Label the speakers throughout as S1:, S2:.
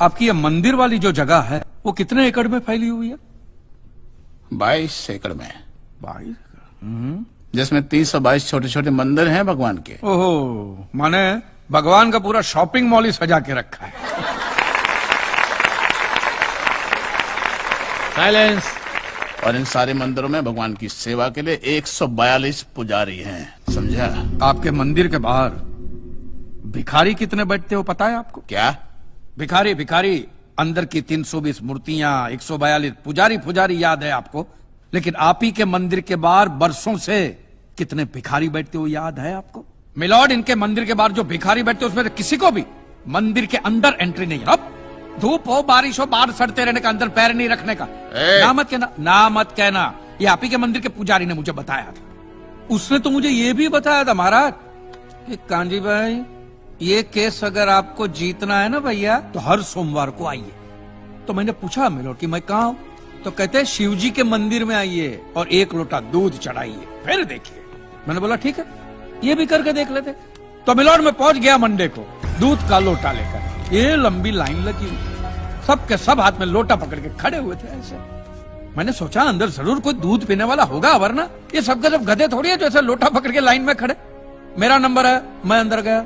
S1: आपकी ये मंदिर वाली जो जगह है वो कितने एकड़ में फैली हुई है?
S2: 22 एकड़ में।
S1: 22?
S2: जिसमें 322 छोटे छोटे मंदिर हैं भगवान के।
S1: ओहो, माने भगवान का पूरा शॉपिंग मॉल ही सजा के रखा है।
S2: साइलेंस। और इन सारे मंदिरों में भगवान की सेवा के लिए 142 पुजारी हैं, समझा?
S1: आपके मंदिर के बाहर भिखारी कितने बैठते हो पता है आपको?
S2: क्या?
S1: भिखारी अंदर की 320 मूर्तियां, 142 पुजारी याद है आपको, लेकिन आप ही के मंदिर के बाहर बरसों से कितने भिखारी बैठते हो याद है आपको? मिलॉर्ड, इनके मंदिर के बाहर जो भिखारी बैठते हो उसमें किसी को भी मंदिर के अंदर एंट्री नहीं है। अब धूप हो बारिश हो बाहर सड़ते रहने का, अंदर पैर नहीं रखने का। ना मत कहना, ये आप ही के मंदिर के पुजारी ने मुझे बताया था। उसने तो मुझे ये भी बताया था महाराज कि कांजी भाई, ये केस अगर आपको जीतना है ना भैया तो हर सोमवार को आइए। तो मैंने पूछा मिलॉर्ड कि मैं कहाँ हूं? तो कहते हैं शिव जी के मंदिर में आइए और 1 लोटा दूध चढ़ाइए, फिर देखिए। मैंने बोला ठीक है, ये भी करके देख लेते। तो मिलॉर्ड में पहुंच गया मंडे को दूध का लोटा लेकर। ये लंबी लाइन लगी, सबके सब हाथ में लोटा पकड़ के खड़े हुए थे ऐसे। मैंने सोचा अंदर जरूर कोई दूध पीने वाला होगा, वरना ये सबके सब गधे थोड़ी है जो ऐसे लोटा पकड़ के लाइन में खड़े। मेरा नंबर है, मैं अंदर गया,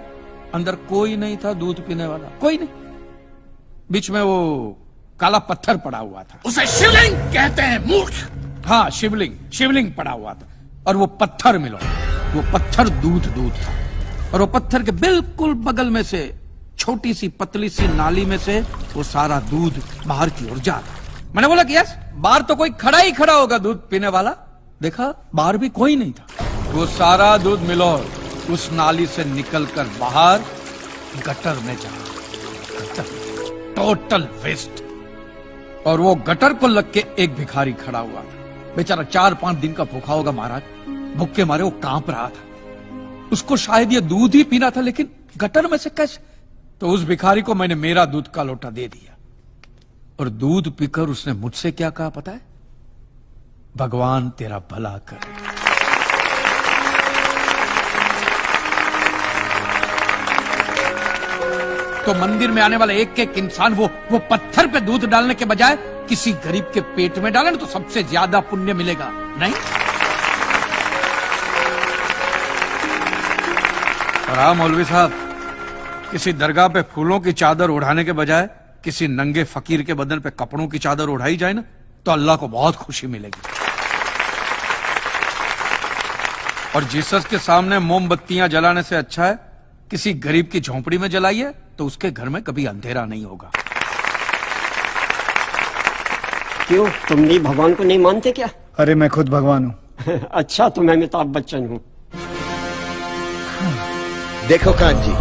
S1: अंदर कोई नहीं था दूध पीने वाला, कोई नहीं। बीच में वो काला पत्थर पड़ा हुआ था,
S2: उसे शिवलिंग कहते हैं मूर्ख।
S1: हाँ, शिवलिंग पड़ा हुआ था। और वो पत्थर मिलो, वो पत्थर दूध था। और वो पत्थर के बिल्कुल बगल में से छोटी सी पतली सी नाली में से वो सारा दूध बाहर की ओर जा रहा। मैंने बोला कि यस, बाहर तो कोई खड़ा होगा दूध पीने वाला। देखा बाहर भी कोई नहीं था। वो सारा दूध मिलो उस नाली से निकलकर बाहर गटर में जा रहा, टोटल वेस्ट। और वो गटर को लग के एक भिखारी खड़ा हुआ था, बेचारा 4-5 दिन का भूखा होगा महाराज, भूख के मारे वो कांप रहा था। उसको शायद ये दूध ही पीना था, लेकिन गटर में से कैसे? तो उस भिखारी को मैंने मेरा दूध का लोटा दे दिया और दूध पीकर उसने मुझसे क्या कहा पता है? भगवान तेरा भला करे। तो मंदिर में आने वाला एक इंसान वो पत्थर पे दूध डालने के बजाय किसी गरीब के पेट में डाले ना तो सबसे ज्यादा पुण्य मिलेगा, नहीं? और हाँ मौलवी साहब, किसी दरगाह पे फूलों की चादर उड़ाने के बजाय किसी नंगे फकीर के बदन पे कपड़ों की चादर उड़ाई जाए ना तो अल्लाह को बहुत खुशी मिलेगी। और जीसस के सामने मोमबत्तियां जलाने से अच्छा है किसी गरीब की झोंपड़ी में जलाइए, तो उसके घर में कभी अंधेरा नहीं होगा।
S3: क्यों, तुम भी भगवान को नहीं मानते क्या?
S4: अरे मैं खुद भगवान हूँ।
S3: अच्छा, तो मैं अमिताभ बच्चन हूँ।
S5: देखो कांजी,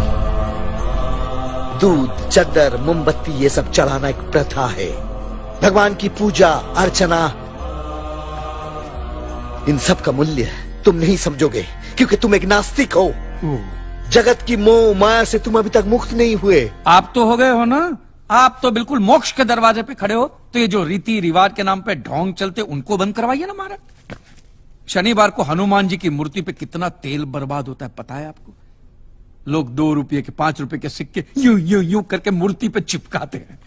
S5: दूध, चद्दर, मोमबत्ती ये सब चढ़ाना एक प्रथा है। भगवान की पूजा अर्चना, इन सब का मूल्य तुम नहीं समझोगे क्योंकि तुम एक नास्तिक हो। जगत की मोह माया से तुम अभी तक मुक्त नहीं हुए।
S1: आप तो हो गए हो ना, आप तो बिल्कुल मोक्ष के दरवाजे पे खड़े हो। तो ये जो रीति रिवाज के नाम पे ढोंग चलते उनको बंद करवाइए ना महाराज। शनिवार को हनुमान जी की मूर्ति पे कितना तेल बर्बाद होता है पता है आपको? लोग 2 रुपये के 5 रुपए के सिक्के यूं करके मूर्ति पे चिपकाते हैं।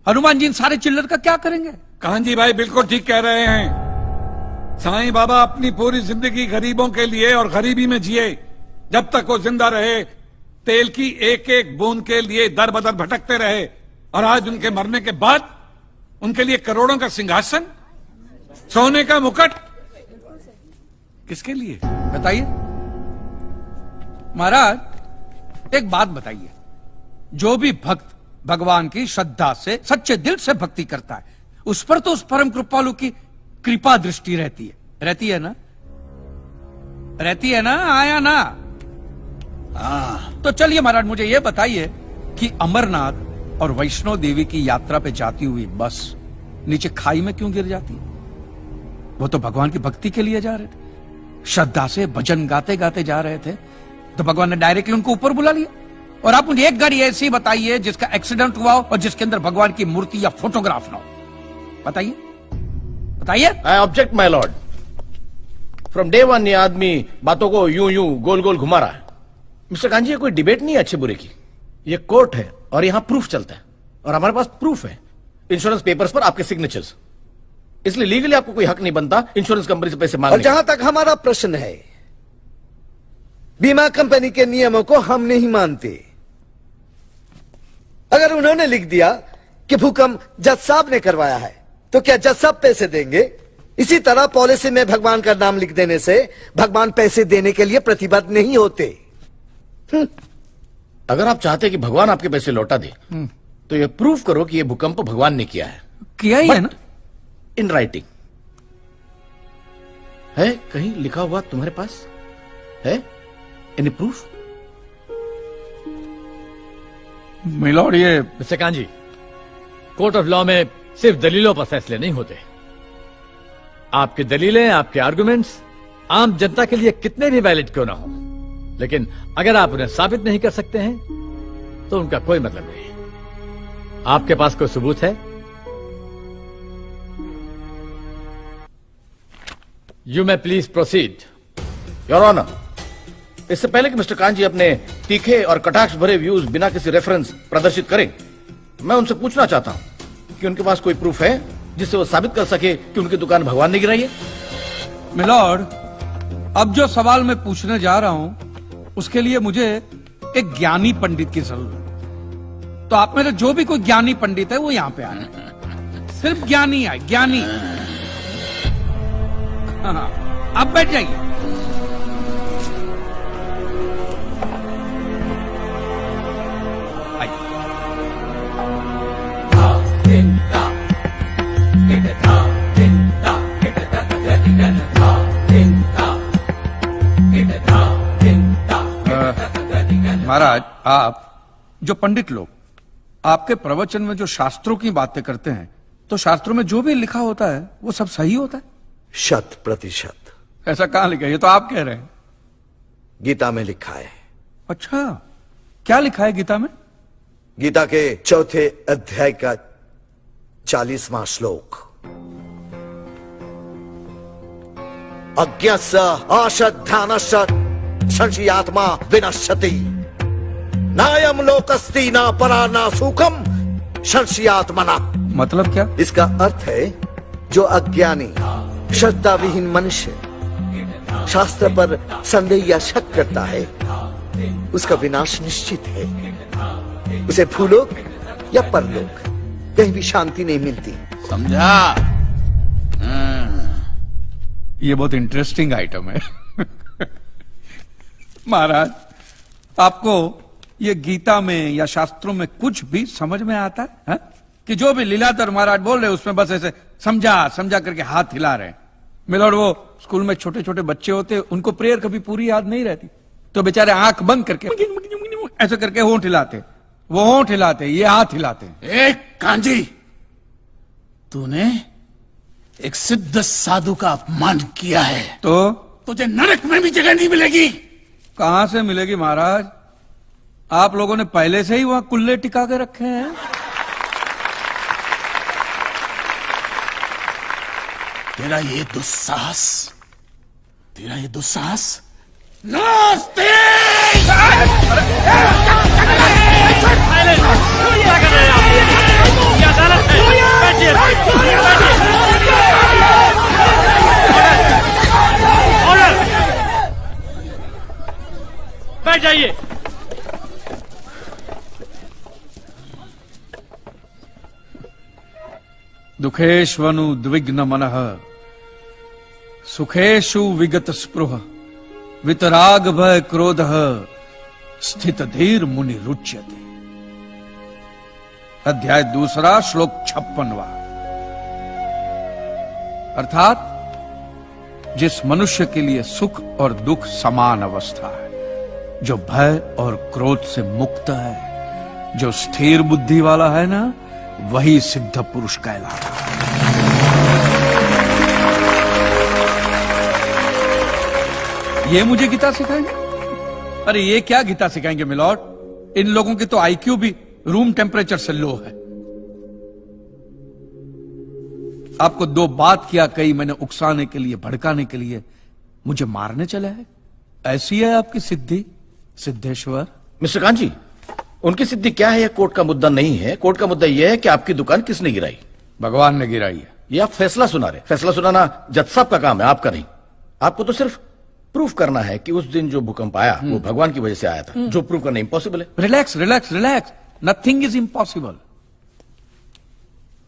S1: हनुमान जी इन सारे चिल्लर का क्या करेंगे?
S6: कांजी भाई बिल्कुल ठीक कह रहे हैं। साईं बाबा अपनी पूरी जिंदगी गरीबों के लिए और गरीबी में जिए। जब तक वो जिंदा रहे तेल की एक एक बूंद के लिए दर बदर भटकते रहे, और आज उनके मरने के बाद उनके लिए करोड़ों का सिंहासन, सोने का मुकुट, किसके लिए
S1: बताइए महाराज। एक बात बताइए, जो भी भक्त भगवान की श्रद्धा से सच्चे दिल से भक्ति करता है उस पर तो उस परम कृपालु की कृपा दृष्टि रहती है ना? रहती है ना? आया ना? तो चलिए महाराज मुझे यह बताइए कि अमरनाथ और वैष्णो देवी की यात्रा पे जाती हुई बस नीचे खाई में क्यों गिर जाती है? वो तो भगवान की भक्ति के लिए जा रहे थे, श्रद्धा से भजन गाते गाते जा रहे थे, तो भगवान ने डायरेक्टली उनको ऊपर बुला लिया। और आप मुझे एक गाड़ी ऐसी बताइए जिसका एक्सीडेंट हुआ हो और जिसके अंदर भगवान की मूर्ति या फोटोग्राफ ना हो। बताइए बताइए।
S7: I object my Lord. From day one ये आदमी बातों को यूं गोल गोल घुमा रहा है। मिस्टर कांजी, ये कोई डिबेट नहीं है अच्छे बुरे की, ये कोर्ट है और यहां प्रूफ चलता है। और हमारे पास प्रूफ है, इंश्योरेंस पेपर्स पर आपके सिग्नेचर्स। इसलिए लीगली आपको कोई हक नहीं बनता इंश्योरेंस कंपनी से पैसे
S5: और
S7: मांगने
S5: जहां तक हमारा प्रश्न है, बीमा कंपनी के नियमों को हम नहीं मानते। अगर उन्होंने लिख दिया कि भूकंप जज साहब ने करवाया है, तो क्या जज साहब पैसे देंगे? इसी तरह पॉलिसी में भगवान का नाम लिख देने से भगवान पैसे देने के लिए प्रतिबद्ध नहीं होते।
S7: अगर आप चाहते कि भगवान आपके पैसे लौटा दे, तो ये प्रूफ करो कि ये भूकंप भगवान ने किया है,
S1: किया ही है ना।
S7: इन राइटिंग है, कहीं लिखा हुआ तुम्हारे पास है? Any proof?
S1: मिलॉर्ड, ये
S8: mister kanji, court of law में सिर्फ दलीलों पर फैसले नहीं होते। आपकी दलीलें, आपके आर्गुमेंट्स आम जनता के लिए कितने भी वैलिड क्यों ना हो, लेकिन अगर आप उन्हें साबित नहीं कर सकते हैं तो उनका कोई मतलब नहीं। आपके पास कोई सबूत है? You may please proceed.
S7: Your honour, इससे पहले कि मिस्टर कांजी अपने तीखे और कटाक्ष भरे व्यूज बिना किसी रेफरेंस प्रदर्शित करें, मैं उनसे पूछना चाहता हूं कि उनके पास कोई प्रूफ है जिससे वो साबित कर सके कि उनकी दुकान भगवान ने गिराई है?
S1: मिलॉर्ड, अब जो सवाल मैं पूछने जा रहा हूं उसके लिए मुझे एक ज्ञानी पंडित की जरूरत है। तो आप में से जो भी कोई ज्ञानी पंडित है वो यहां पे आए। सिर्फ ज्ञानी है, ज्ञानी। हाँ, आप बैठ जाइए। महाराज, आप जो पंडित लोग आपके प्रवचन में जो शास्त्रों की बातें करते हैं, तो शास्त्रों में जो भी लिखा होता है वो सब सही होता है?
S5: 100%।
S1: ऐसा कहां लिखा है? ये तो आप कह रहे हैं।
S5: गीता में लिखा है।
S1: अच्छा, क्या लिखा है गीता में?
S5: गीता के 4थे अध्याय का 40वां श्लोक, अज्ञस्य अश्रद्धानस्य संशयात्मा विनश्यति, नायम लोकस्ति ना परा ना सुखम संशयात्मना।
S1: मतलब क्या?
S5: इसका अर्थ है, जो अज्ञानी श्रद्धा विहीन मनुष्य शास्त्र पर संदेह या शक करता है, उसका विनाश निश्चित है। उसे भूलोक या परलोक कहीं भी शांति नहीं मिलती।
S2: समझा?
S1: ये बहुत इंटरेस्टिंग आइटम है। महाराज, आपको ये गीता में या शास्त्रों में कुछ भी समझ में आता है? कि जो भी लीलाधर महाराज बोल रहे उसमें बस ऐसे समझा समझा करके हाथ हिला रहे हैं। मिलॉर्ड, वो स्कूल में छोटे छोटे बच्चे होते, उनको प्रेयर कभी पूरी याद नहीं रहती, तो बेचारे आंख बंद करके ऐसे करके होंठ हिलाते, वो होंठ हिलाते, ये हाथ हिलाते।
S2: एक कांजी, तूने एक सिद्ध साधु का अपमान किया है,
S1: तो
S2: तुझे नरक में भी जगह नहीं मिलेगी।
S1: कहां से मिलेगी महाराज? आप लोगों ने पहले से ही वहां कुल्ले टिका के रखे हैं।
S2: तेरा ये दुस्साहस नास्तिक!
S8: बैठ जाइए।
S1: दुखेष्वनु द्विग्न मनः सुखेषु विगत स्पृह वितराग भय क्रोध स्थित धीर मुनि रुच्यते। अध्याय 2 श्लोक 56वां। अर्थात जिस मनुष्य के लिए सुख और दुख समान अवस्था है, जो भय और क्रोध से मुक्त है, जो स्थिर बुद्धि वाला है ना, वही सिद्ध पुरुष कहलाता है। ये मुझे गीता सिखाएंगे? अरे ये क्या गीता सिखाएंगे मिलॉर्ड? इन लोगों की तो आईक्यू भी रूम टेम्परेचर से लो है। आपको 2 बात किया कही मैंने उकसाने के लिए, भड़काने के लिए, मुझे मारने चले हैं। ऐसी है आपकी सिद्धि सिद्धेश्वर?
S7: मिस्टर कांजी, उनकी सिद्धि क्या है, यह कोर्ट का मुद्दा नहीं है। कोर्ट का मुद्दा यह है कि आपकी दुकान किसने गिराई।
S1: भगवान ने गिराई है।
S7: ये आप फैसला सुना रहे। फैसला सुनाना जज साहब का काम है, आपका नहीं। आपको तो सिर्फ प्रूफ करना है कि उस दिन जो भूकंप आया वो भगवान की वजह से आया था, जो प्रूव करना इम्पॉसिबल है।
S1: Relax relax relax, nothing is impossible.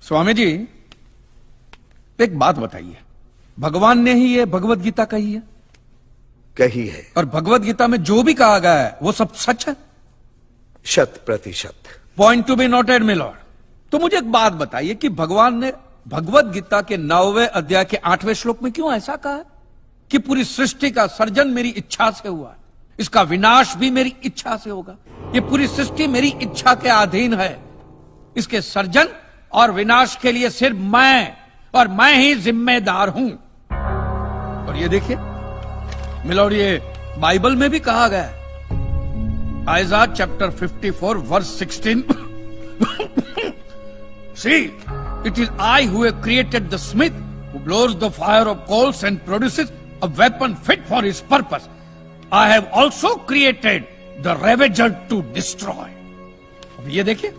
S1: Swami ji, एक बात बताइए, भगवान ने ही ये भगवत गीता कही है?
S5: कही है।
S1: और भगवत गीता में जो भी कहा गया है वो सब सच है?
S5: 100%।
S1: Point to be noted milord. तो मुझे एक बात बताइए कि भगवान ने भगवत गीता के 9वें अध्याय के 8वें श्लोक में क्यों ऐसा कहा है कि पूरी सृष्टि का सर्जन मेरी इच्छा से हुआ है, इसका विनाश भी मेरी इच्छा से होगा, ये पूरी सृष्टि मेरी इच्छा के अधीन है, इसके सर्जन और विनाश के लिए सिर्फ मैं और मैं ही जिम्मेदार हूं। और ये देखिए मिलॉर्ड, ये बाइबल में भी कहा गया है, Aiza chapter 54 verse 16 See, it is I who have created the smith who blows the fire of coals and produces a weapon fit for his purpose. I have also created the ravager to destroy. अब ये देखिए,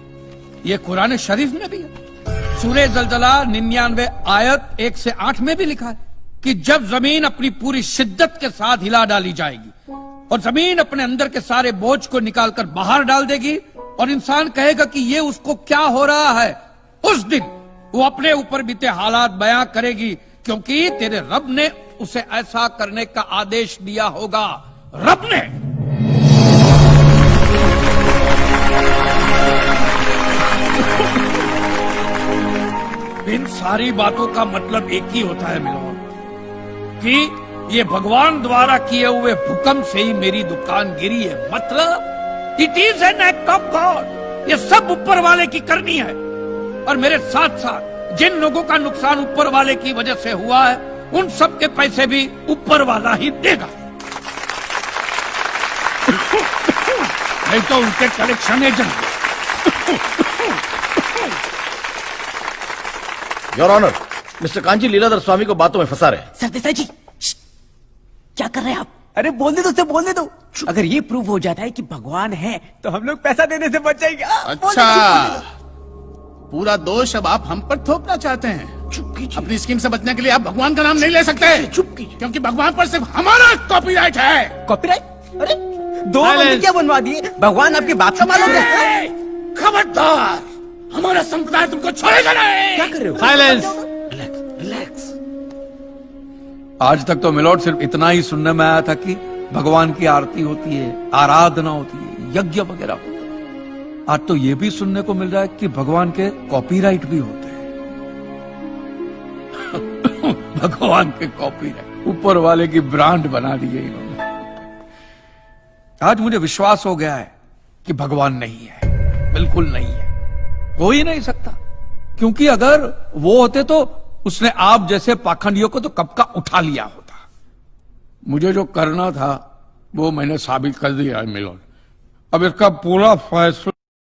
S1: ये कुरान शरीफ में भी है। सूरह जलजला 99 आयत 1 से 8 में भी लिखा है कि जब जमीन अपनी पूरी शिद्दत के साथ हिला डाली जाएगी और जमीन अपने अंदर के सारे बोझ को निकालकर बाहर डाल देगी और इंसान कहेगा कि ये उसको क्या हो रहा है, उस दिन वो अपने ऊपर बीते हालात बयां करेगी, क्योंकि तेरे रब ने उसे ऐसा करने का आदेश दिया होगा। रब ने। इन सारी बातों का मतलब एक ही होता है मिलॉर्ड, कि ये भगवान द्वारा किए हुए भूकंप से ही मेरी दुकान गिरी है। मतलब it is an act of God. ये सब ऊपर वाले की करनी है, और मेरे साथ साथ जिन लोगों का नुकसान ऊपर वाले की वजह से हुआ है उन सब के पैसे भी ऊपर वाला ही देगा, नहीं तो उनके collection agent.
S7: Your honour, mister Kanchi Leeladhar Swami को बातों में फंसा रहे।
S3: सरदेसाई जी, क्या कर रहे हैं आप? अरे बोलने दो, बोलने दो। अगर ये प्रूव हो जाता है कि भगवान है तो हम लोग पैसा देने से बच जाएंगे।
S2: अच्छा, पूरा दोष अब आप हम पर थोपना चाहते हैं। अपनी स्कीम से बचने के लिए आप भगवान का नाम नहीं ले सकते, क्योंकि भगवान पर सिर्फ हमारा कॉपीराइट है।
S3: कॉपीराइट? अरे 2 मंदिर क्या बनवा दिए? भगवान आपकी बात का मालूम है?
S2: खबरदार, हमारा संप्रदाय तुमको छोड़ेगा नहीं।
S3: क्या कर रहे हो?
S8: साइलेंस।
S3: रिलैक्स।
S1: आज तक तो मिलॉर्ड सिर्फ इतना ही सुनने में आया था कि भगवान की आरती होती है, आराधना होती है, यज्ञ वगैरह होता है। आज तो ये भी सुनने को मिल रहा है कि भगवान के कॉपीराइट भी होते हैं। भगवान के कॉपीराइट ऊपर वाले की ब्रांड बना दी गई इन्होंने। आज मुझे विश्वास हो गया है कि भगवान नहीं है, बिल्कुल नहीं है, हो ही नहीं सकता, क्योंकि अगर वो होते तो उसने आप जैसे पाखंडियों को तो कब का उठा लिया होता। मुझे जो करना था वो मैंने साबित कर दिया है मिलॉर्ड। अब इसका पूरा फैसला